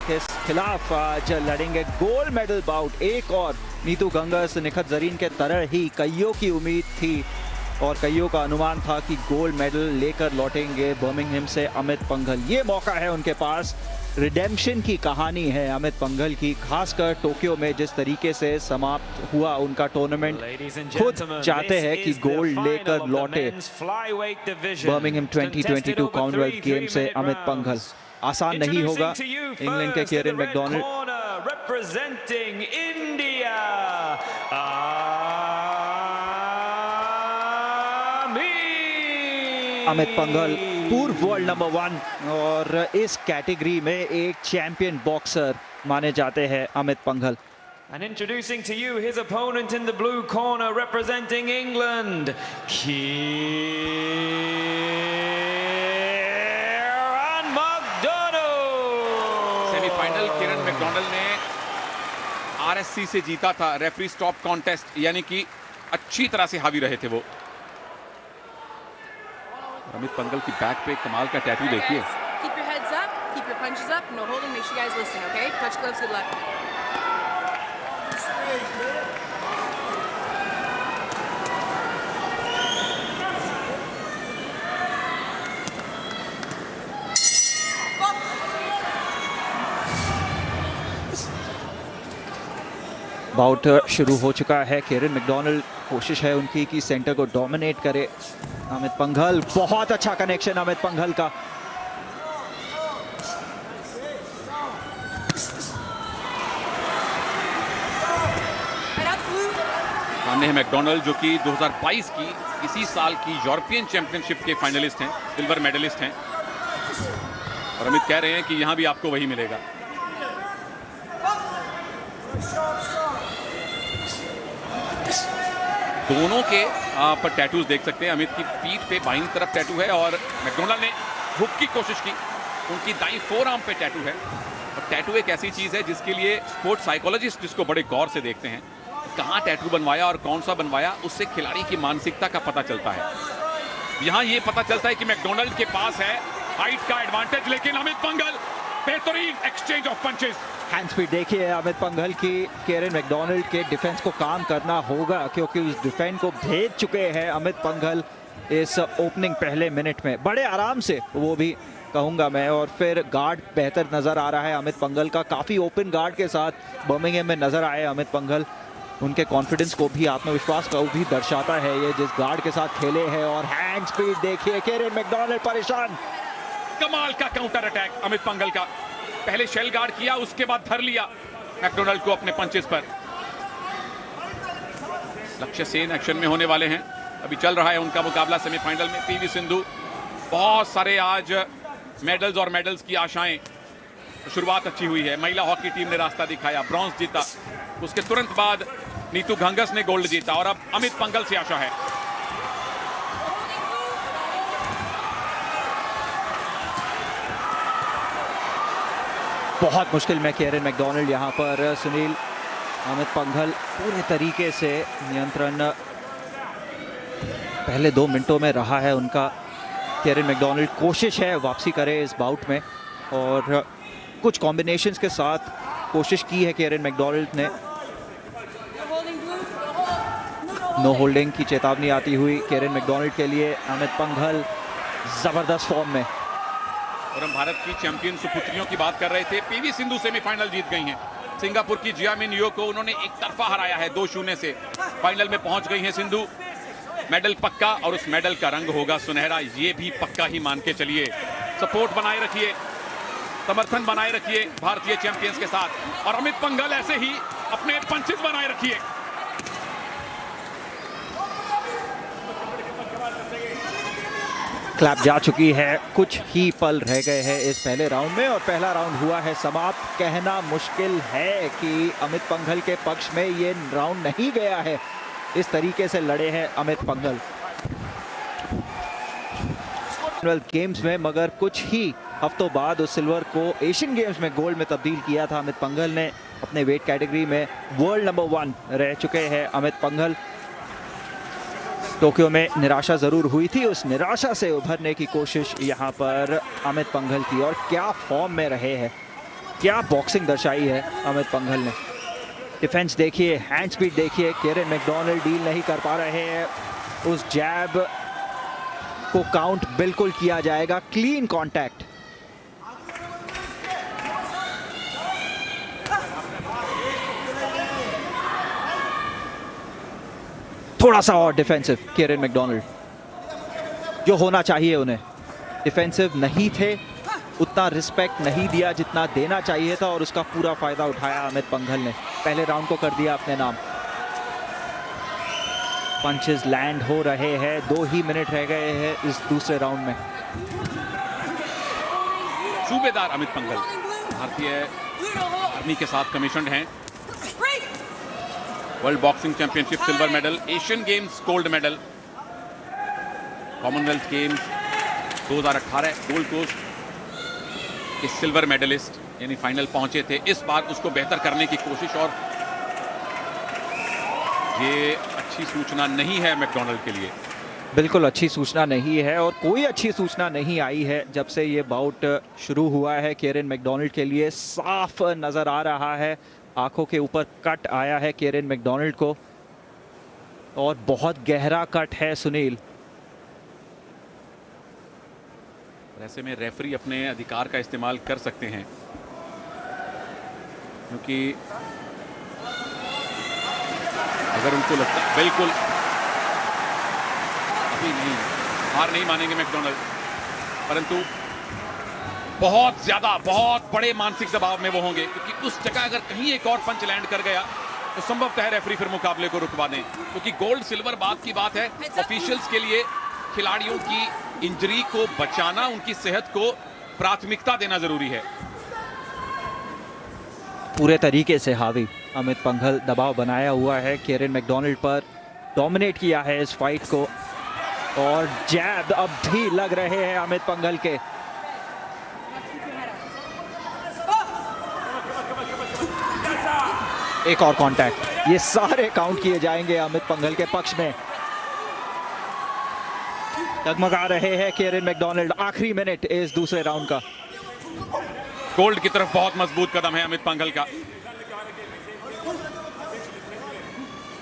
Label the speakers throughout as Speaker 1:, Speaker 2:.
Speaker 1: के खिलाफ आज लड़ेंगे गोल्ड मेडल बाउट। एक और नीतू घंगस, निखत जरीन के तरह ही कईयों की उम्मीद थी और कईयों का अनुमान था कि गोल्ड मेडल लेकर लौटेंगे बर्मिंघम से अमित पंघल। ये मौका है उनके पास, रिडेम्पशन की कहानी है अमित पंघल की, खासकर टोक्यो में जिस तरीके से समाप्त हुआ उनका टूर्नामेंट। खुद चाहते हैं कि गोल्ड लेकर लौटे बर्मिंघम 2022 कॉमनवेल्थ गेम से अमित पंघल। आसान नहीं होगा इंग्लैंड के केरन मैकडोनाल्ड। अमित पंघल पूर्व वर्ल्ड नंबर 1 और इस कैटेगरी में एक चैंपियन बॉक्सर माने जाते हैं Amit Panghal.
Speaker 2: And introducing to you his opponent in the blue corner representing England, Kieran McDonald।
Speaker 3: Semifinal Kieran McDonald ने आरएससी से जीता था, रेफरी स्टॉप कॉन्टेस्ट, यानी कि अच्छी तरह से हावी रहे थे वो। अमित पंघल की बैक पे कमाल का टैटू देखिए।
Speaker 4: Keep your heads up, keep your punches up, no holding, make sure you guys listen, okay? Touch gloves, good luck.
Speaker 1: Bout शुरू हो चुका है। केरन मैकडोनाल्ड, कोशिश है उनकी कि सेंटर को डोमिनेट करे अमित पंघल। बहुत अच्छा कनेक्शन अमित पंघल का।
Speaker 3: सामने है मैकडोनाल्ड जो कि 2022 की इसी साल की यूरोपियन चैंपियनशिप के फाइनलिस्ट हैं, सिल्वर मेडलिस्ट हैं, और अमित कह रहे हैं कि यहां भी आपको वही मिलेगा। दोनों के आप टैटूज देख सकते हैं। अमित की पीठ पे बाईं तरफ टैटू है और मैकडोनाल्ड ने हुक की कोशिश की, उनकी दाईं फोरआर्म पे टैटू है। और टैटू एक ऐसी चीज है जिसके लिए स्पोर्ट्स साइकोलॉजिस्ट जिसको बड़े गौर से देखते हैं, कहाँ टैटू बनवाया और कौन सा बनवाया, उससे खिलाड़ी की मानसिकता का पता चलता है। यहाँ ये पता चलता है कि मैकडोनाल्ड के पास है हाइट का एडवांटेज, लेकिन अमित पंघल बेहतरीन exchange of punches.
Speaker 1: Hand speed देखिए अमित पंघल की। केरन मैकडोनाल्ड के डिफेंस को काम करना होगा क्योंकि उस डिफेंस को भेज चुके हैं अमित पंघल इस ओपनिंग पहले मिनट में बड़े आराम से, वो भी कहूंगा मैं। और फिर गार्ड बेहतर नजर आ रहा है अमित पंघल का, काफी ओपन गार्ड के साथ बर्मिंघम में नजर आए अमित पंघल। उनके कॉन्फिडेंस को भी, आत्मविश्वास को भी दर्शाता है ये जिस गार्ड के साथ खेले हैं। और हैंड स्पीड देखिए, केरन मैकडोनाल्ड परेशान।
Speaker 3: कमाल का काउंटर अटैक अमित पंघल का, पहले शेल गार्ड किया, उसके बाद धर लिया मैकडोनाल्ड को अपने पंचेस पर। लक्ष्य सेन एक्शन में होने वाले हैं, अभी चल रहा है उनका मुकाबला सेमीफाइनल में। पीवी सिंधु, बहुत सारे आज मेडल्स और मेडल्स की आशाएं, शुरुआत अच्छी हुई है। महिला हॉकी टीम ने रास्ता दिखाया, ब्रॉन्ज जीता, उसके तुरंत बाद नीतू घंगस ने गोल्ड जीता और अब अमित पंघल से आशा है।
Speaker 1: बहुत मुश्किल में केरन मैकडोनाल्ड यहाँ पर। सुनील, अमित पंघल पूरे तरीके से नियंत्रण पहले 2 मिनटों में रहा है उनका। केरन मैकडोनाल्ड कोशिश है वापसी करे इस बाउट में और कुछ कॉम्बिनेशंस के साथ कोशिश की है केरन मैकडोनाल्ड ने। नो होल्डिंग की चेतावनी आती हुई केरन मैकडोनाल्ड के लिए। अमित पंघल जबरदस्त फॉर्म में।
Speaker 3: और हम भारत की चैंपियन सुपुत्रियों की बात कर रहे थे। पीवी सिंधु सेमीफाइनल जीत गई हैं। सिंगापुर की जिया मिन यो को उन्होंने एक तरफा हराया है 2-0 से। फाइनल में पहुंच गई हैं सिंधु। मेडल पक्का और उस मेडल का रंग होगा सुनहरा, ये भी पक्का ही मान के चलिए। सपोर्ट बनाए रखिए, समर्थन बनाए रखिए भारतीय चैंपियंस के साथ, और अमित पंघल ऐसे ही अपने पंचेस बनाए रखिए।
Speaker 1: क्लैप जा चुकी है, कुछ ही पल रह गए हैं इस पहले राउंड में और पहला राउंड हुआ है समाप्त। कहना मुश्किल है कि अमित पंघल के पक्ष में ये राउंड नहीं गया है। इस तरीके से लड़े हैं अमित पंघल गेम्स में, मगर कुछ ही हफ्तों बाद उस सिल्वर को एशियन गेम्स में गोल्ड में तब्दील किया था। अमित पंघल ने अपने वेट कैटेगरी में वर्ल्ड नंबर 1 रह चुके हैं अमित पंघल। टोक्यो में निराशा जरूर हुई थी, उस निराशा से उभरने की कोशिश यहाँ पर अमित पंघल की, और क्या फॉर्म में रहे हैं क्या बॉक्सिंग दर्शाई है अमित पंघल ने। डिफेंस देखिए, हैंड स्पीड देखिए। केरन मैकडोनाल्ड डील नहीं कर पा रहे हैं। उस जैब को काउंट बिल्कुल किया जाएगा। Clean contact. थोड़ा सा और डिफेंसिव केरन मैकडोनाल्ड, जो होना चाहिए उन्हें। डिफेंसिव नहीं थे, उतना रिस्पेक्ट नहीं दिया जितना देना चाहिए था, और उसका पूरा फायदा उठाया अमित पंघल ने। पहले राउंड को कर दिया अपने नाम। पंचेस लैंड हो रहे हैं। 2 ही मिनट रह गए हैं इस दूसरे राउंड में।
Speaker 3: सूबेदार अमित पंघल भारतीय आर्मी के साथ कमीशन्ड हैं। World boxing championship silver medal, Asian games gold medal, Commonwealth games 2018 Gold Coast के सिल्वर मेडलिस्ट, यानी फाइनल पहुंचे थे। इस बार उसको बेहतर करने की कोशिश, और ये अच्छी सूचना नहीं है मैकडोनाल्ड के लिए।
Speaker 1: बिल्कुल अच्छी सूचना नहीं है, और कोई अच्छी सूचना नहीं आई है जब से ये बाउट शुरू हुआ है। केरन मैकडोनाल्ड के लिए साफ नजर आ रहा है, आंखों के ऊपर कट आया है केरन मैकडोनाल्ड को, और बहुत गहरा कट है सुनील।
Speaker 3: ऐसे में रेफरी अपने अधिकार का इस्तेमाल कर सकते हैं, क्योंकि अगर उनको लगता है बिल्कुल अभी नहीं, हार नहीं मानेंगे मैकडोनाल्ड, परंतु बहुत ज्यादा, बहुत बड़े मानसिक दबाव में वो होंगे, क्योंकि उस जगह अगर कहीं एक और पंच लैंड कर गया तो संभवतः है रेफरी फिर मुकाबले को रुकवा दें, क्योंकि गोल्ड सिल्वर बात की बात है। ऑफिशियल्स के लिए खिलाड़ियों की इंजरी को बचाना, उनकी सेहत को प्राथमिकता देना जरूरी है।
Speaker 1: पूरे तरीके से हावी अमित पंघल, दबाव बनाया हुआ है केरन मैकडोनाल्ड पर, डोमिनेट किया है इस फाइट को, और जैब अब भी लग रहे हैं अमित पंघल के। एक और कांटेक्ट, ये सारे काउंट किए जाएंगे अमित पंघल के पक्ष में। डगमगा रहे हैं केरन मैकडोनाल्ड। आखिरी मिनट इस दूसरे राउंड का।
Speaker 3: गोल्ड की तरफ बहुत मजबूत कदम है अमित पंघल का।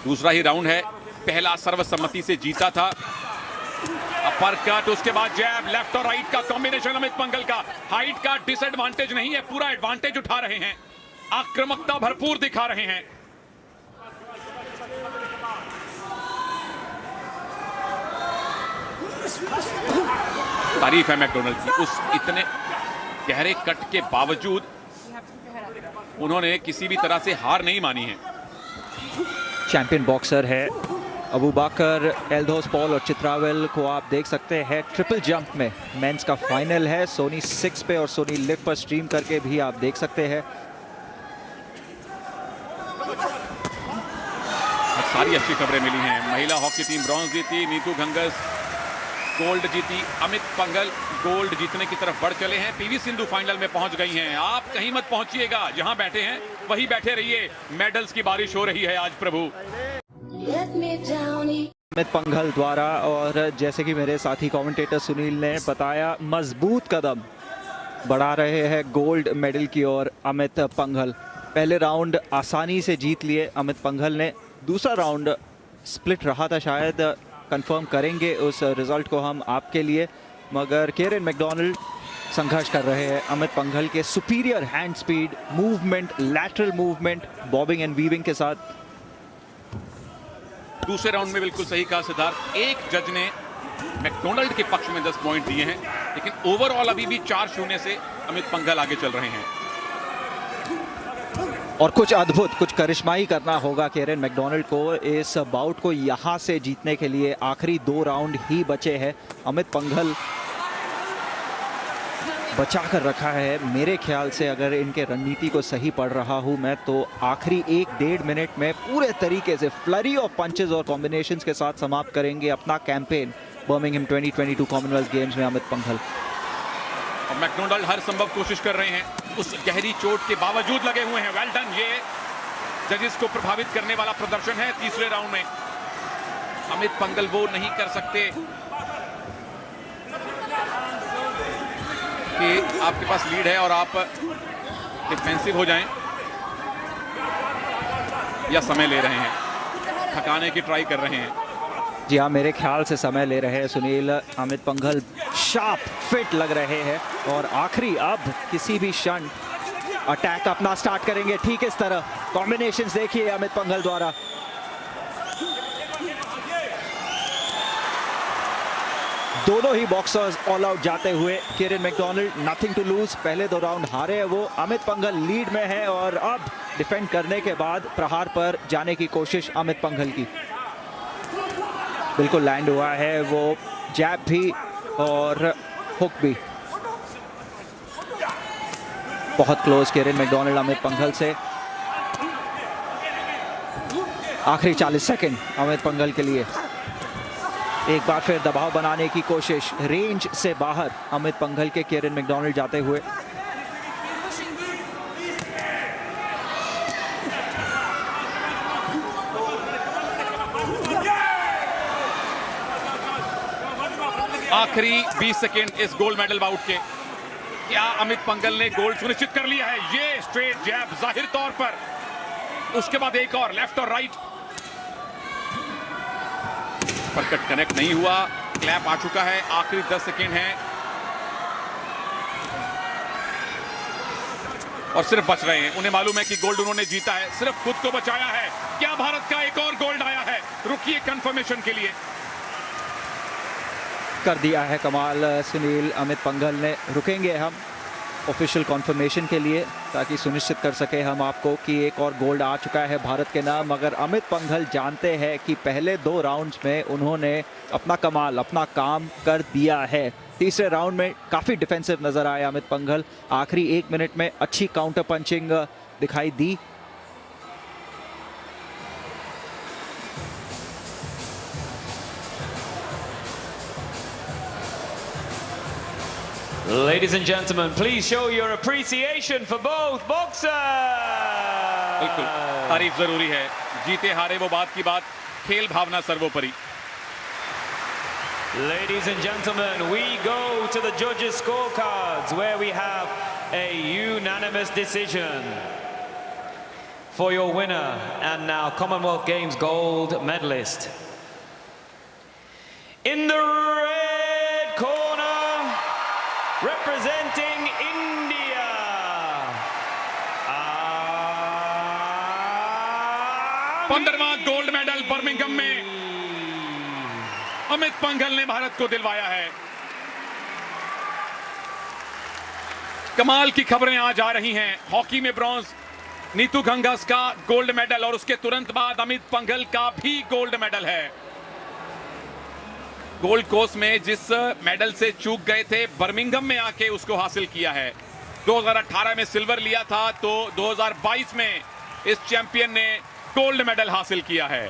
Speaker 3: दूसरा ही राउंड है, पहला सर्वसम्मति से जीता था। अपर कट, उसके बाद जैब, लेफ्ट और राइट का कॉम्बिनेशन अमित पंघल का। हाइट का डिसएडवांटेज नहीं है, पूरा एडवांटेज उठा रहे हैं, आक्रामकता भरपूर दिखा रहे हैं। तारीफ है मैकडोनाल्ड की, उस इतने गहरे कट के बावजूद उन्होंने किसी भी तरह से हार नहीं मानी है।
Speaker 1: चैंपियन बॉक्सर है अबूबकर एल्दोस पॉल, और चित्रावेल को आप देख सकते हैं ट्रिपल जंप में। मेंस का फाइनल है, सोनी 6 पे और सोनी लिव पर स्ट्रीम करके भी आप देख सकते हैं।
Speaker 3: सारी अच्छी खबरें मिली हैं। महिला हॉकी टीम ब्रॉन्ज जीती, नीतू घंगस गोल्ड जीती, अमित पंघल गोल्ड जीतने की तरफ बढ़ चले हैं। पीवी सिंधु फाइनल में पहुंच गई हैं। आप कहीं मत पहुंचिएगा, जहां बैठे हैं वहीं बैठे रहिए। मेडल्स की बारिश हो रही है आज प्रभु।
Speaker 1: अमित पंघल द्वारा, और जैसे कि मेरे साथी कमेंटेटर सुनील ने बताया, मजबूत कदम बढ़ा रहे हैं गोल्ड मेडल की ओर अमित पंघल। पहले राउंड आसानी से जीत लिए अमित पंघल ने। दूसरा राउंड स्प्लिट रहा था शायद, कंफर्म करेंगे उस रिजल्ट को हम आपके लिए, मगर केरन मैकडोनाल्ड संघर्ष कर रहे हैं अमित पंघल के superior hand speed, movement, lateral movement, bobbing and weaving के साथ।
Speaker 3: दूसरे राउंड में बिल्कुल सही कहा सिद्धार्थ, एक जज ने मैकडोनाल्ड के पक्ष में 10 पॉइंट दिए हैं, लेकिन ओवरऑल अभी भी 4-0 से अमित पंघल आगे चल रहे हैं।
Speaker 1: और कुछ अद्भुत, कुछ करिश्माई करना होगा केरन मैकडोनाल्ड को इस बाउट को यहां से जीतने के लिए। आखिरी 2 राउंड ही बचे हैं। अमित पंघल बचा कर रखा है मेरे ख्याल से, अगर इनके रणनीति को सही पढ़ रहा हूं मैं, तो आखिरी 1-1.5 मिनट में पूरे तरीके से फ्लरी ऑफ पंचेस और कॉम्बिनेशंस के साथ समाप्त करेंगे अपना कैंपेन बर्मिंघम 2022 कॉमनवेल्थ गेम्स में अमित पंघल।
Speaker 3: और मैकडोनाल्ड हर संभव कोशिश कर रहे हैं, उस गहरी चोट के बावजूद लगे हुए हैं। वेल डन, ये जजेस को प्रभावित करने वाला प्रदर्शन है तीसरे राउंड में। अमित पंघल वो नहीं कर सकते कि आपके पास लीड है और आप डिफेंसिव हो जाएं या समय ले रहे हैं, थकाने की ट्राई कर रहे हैं।
Speaker 1: जी हाँ, मेरे ख्याल से समय ले रहे हैं सुनील। अमित पंघल शार्प फिट लग रहे हैं और आखिरी अब किसी भी क्षण अटैक अपना स्टार्ट करेंगे। ठीक इस तरह कॉम्बिनेशंस देखिए अमित पंघल द्वारा। दोनों ही बॉक्सर्स ऑल आउट जाते हुए। केरन मैकडोनाल्ड नथिंग टू लूज, पहले 2 राउंड हारे हैं वो। अमित पंघल लीड में है और अब डिफेंड करने के बाद प्रहार पर जाने की कोशिश अमित पंघल की। बिल्कुल लैंड हुआ है वो जैब भी और हुक भी। बहुत क्लोज केरन मैकडोनाल्ड अमित पंघल से। आखिरी 40 सेकंड अमित पंघल के लिए। एक बार फिर दबाव बनाने की कोशिश, रेंज से बाहर अमित पंघल के केरन मैकडोनाल्ड जाते हुए।
Speaker 3: आखिरी 20 सेकेंड इस गोल्ड मेडल बाउट के। क्या अमित पंघल ने गोल्ड सुनिश्चित कर लिया है? ये स्ट्रेट जैब जाहिर तौर पर, उसके बाद एक और लेफ्ट और राइट पर कट कनेक्ट नहीं हुआ। क्लैप आ चुका है, आखिरी 10 सेकेंड है और सिर्फ बच रहे हैं। उन्हें मालूम है कि गोल्ड उन्होंने जीता है, सिर्फ खुद को बचाया है। क्या भारत का एक और गोल्ड आया है? रुकिए कंफर्मेशन के लिए।
Speaker 1: कर दिया है कमाल सुनील अमित पंघल ने। रुकेंगे हम ऑफिशियल कॉन्फर्मेशन के लिए ताकि सुनिश्चित कर सके हम आपको कि एक और गोल्ड आ चुका है भारत के नाम। मगर अमित पंघल जानते हैं कि पहले 2 राउंड्स में उन्होंने अपना कमाल, अपना काम कर दिया है। तीसरे राउंड में काफ़ी डिफेंसिव नज़र आया अमित पंघल। आखिरी 1 मिनट में अच्छी काउंटर पंचिंग दिखाई दी।
Speaker 2: Ladies and gentlemen, please show your appreciation for both boxers.
Speaker 3: बिल्कुल तारीफ जरूरी है, जीते हारे वो बात की बात, खेल भावना सर्वोपरि।
Speaker 2: Ladies and gentlemen, we go to the judges' scorecards where we have a unanimous decision for your winner and now Commonwealth Games gold medalist. In the red corner, representing India,
Speaker 3: 15वां गोल्ड मेडल बर्मिंघम में अमित पंघल ने भारत को दिलवाया है। कमाल की खबरें आज आ रही हैं। हॉकी में ब्रॉन्ज, नीतू घंघस का गोल्ड मेडल और उसके तुरंत बाद अमित पंघल का भी गोल्ड मेडल है। गोल्ड कोस्ट में जिस मेडल से चूक गए थे, बर्मिंघम में आके उसको हासिल किया है। 2018 में सिल्वर लिया था तो 2022 में इस चैंपियन ने गोल्ड मेडल हासिल किया है।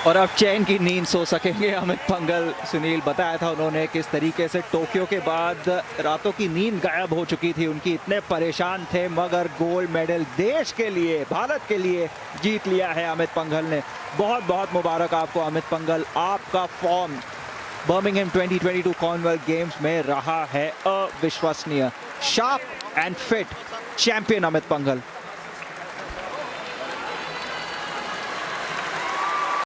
Speaker 1: और अब चैन की नींद सो सकेंगे अमित पंघल। सुनील, बताया था उन्होंने किस तरीके से टोक्यो के बाद रातों की नींद गायब हो चुकी थी उनकी, इतने परेशान थे। मगर गोल्ड मेडल देश के लिए, भारत के लिए जीत लिया है अमित पंघल ने। बहुत बहुत मुबारक आपको अमित पंघल। आपका फॉर्म बर्मिंघम 2022 कॉमनवेल्थ गेम्स में रहा है अविश्वसनीय। Sharp and fit champion Amit Panghal.